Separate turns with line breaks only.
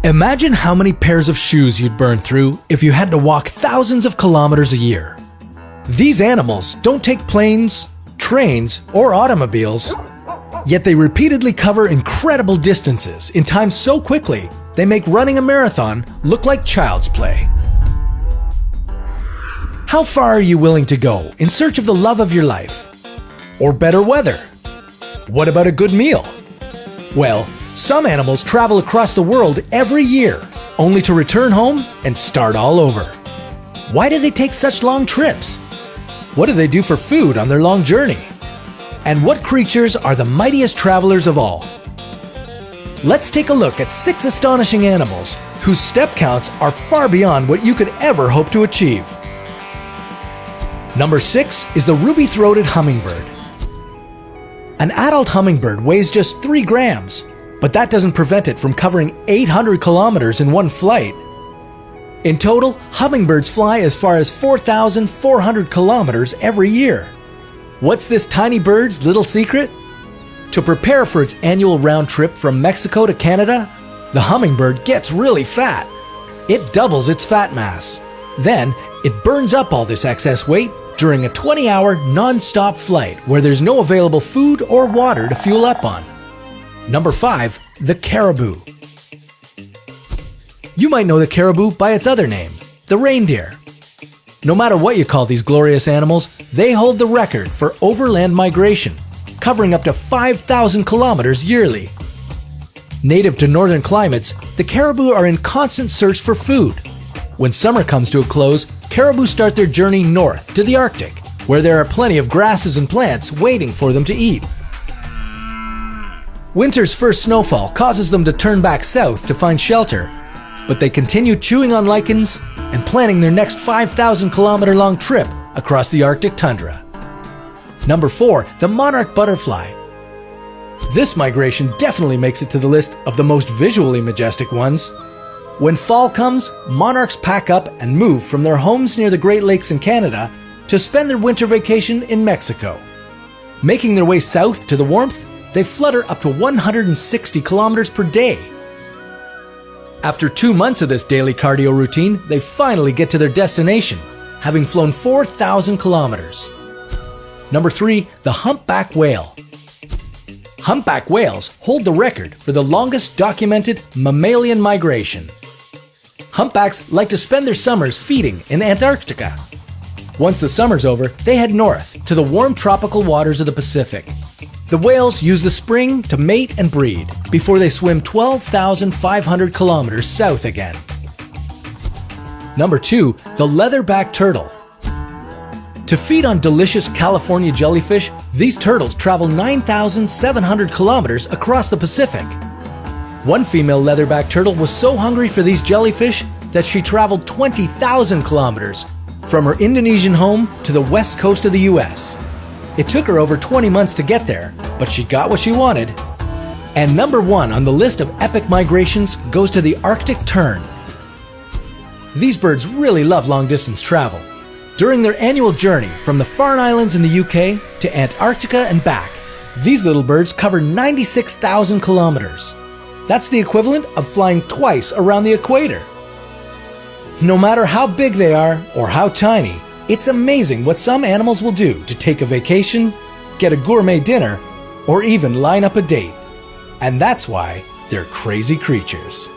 Imagine how many pairs of shoes you'd burn through if you had to walk thousands of kilometers a year. These animals don't take planes, trains, or automobiles, yet they repeatedly cover incredible distances in time so quickly they make running a marathon look like child's play. How far are you willing to go in search of the love of your life? Or better weather? What about a good meal? Well, some animals travel across the world every year, only to return home and start all over. Why do they take such long trips? What do they do for food on their long journey? And what creatures are the mightiest travelers of all? Let's take a look at 6 astonishing animals whose step counts are far beyond what you could ever hope to achieve. Number 6 is the ruby-throated hummingbird. An adult hummingbird weighs just 3 grams, but that doesn't prevent it from covering 800 kilometers in one flight. In total, hummingbirds fly as far as 4,400 kilometers every year. What's this tiny bird's little secret? To prepare for its annual round trip from Mexico to Canada, the hummingbird gets really fat. It doubles its fat mass. Then, it burns up all this excess weight during a 20-hour non-stop flight where there's no available food or water to fuel up on. Number 5, the caribou. You might know the caribou by its other name, the reindeer. No matter what you call these glorious animals, they hold the record for overland migration, covering up to 5,000 kilometers yearly. Native to northern climates, the caribou are in constant search for food. When summer comes to a close, caribou start their journey north to the Arctic, where there are plenty of grasses and plants waiting for them to eat. Winter's first snowfall causes them to turn back south to find shelter, but they continue chewing on lichens and planning their next 5,000-kilometer-long trip across the Arctic tundra. Number 4, the monarch butterfly. This migration definitely makes it to the list of the most visually majestic ones. When fall comes, monarchs pack up and move from their homes near the Great Lakes in Canada to spend their winter vacation in Mexico. Making their way south to the warmth, they flutter up to 160 kilometers per day. After 2 months of this daily cardio routine, they finally get to their destination, having flown 4,000 kilometers. Number 3, the humpback whale. Humpback whales hold the record for the longest documented mammalian migration. Humpbacks like to spend their summers feeding in Antarctica. Once the summer's over, they head north to the warm tropical waters of the Pacific. The whales use the spring to mate and breed before they swim 12,500 kilometers south again. Number 2, the leatherback turtle. To feed on delicious California jellyfish, these turtles travel 9,700 kilometers across the Pacific. One female leatherback turtle was so hungry for these jellyfish that she traveled 20,000 kilometers from her Indonesian home to the west coast of the US. It took her over 20 months to get there, but she got what she wanted. And number 1 on the list of epic migrations goes to the Arctic tern. These birds really love long-distance travel. During their annual journey from the Farne Islands in the UK to Antarctica and back, these little birds cover 96,000 kilometers. That's the equivalent of flying twice around the equator. No matter how big they are or how tiny, it's amazing what some animals will do to take a vacation, get a gourmet dinner, or even line up a date. And that's why they're crazy creatures.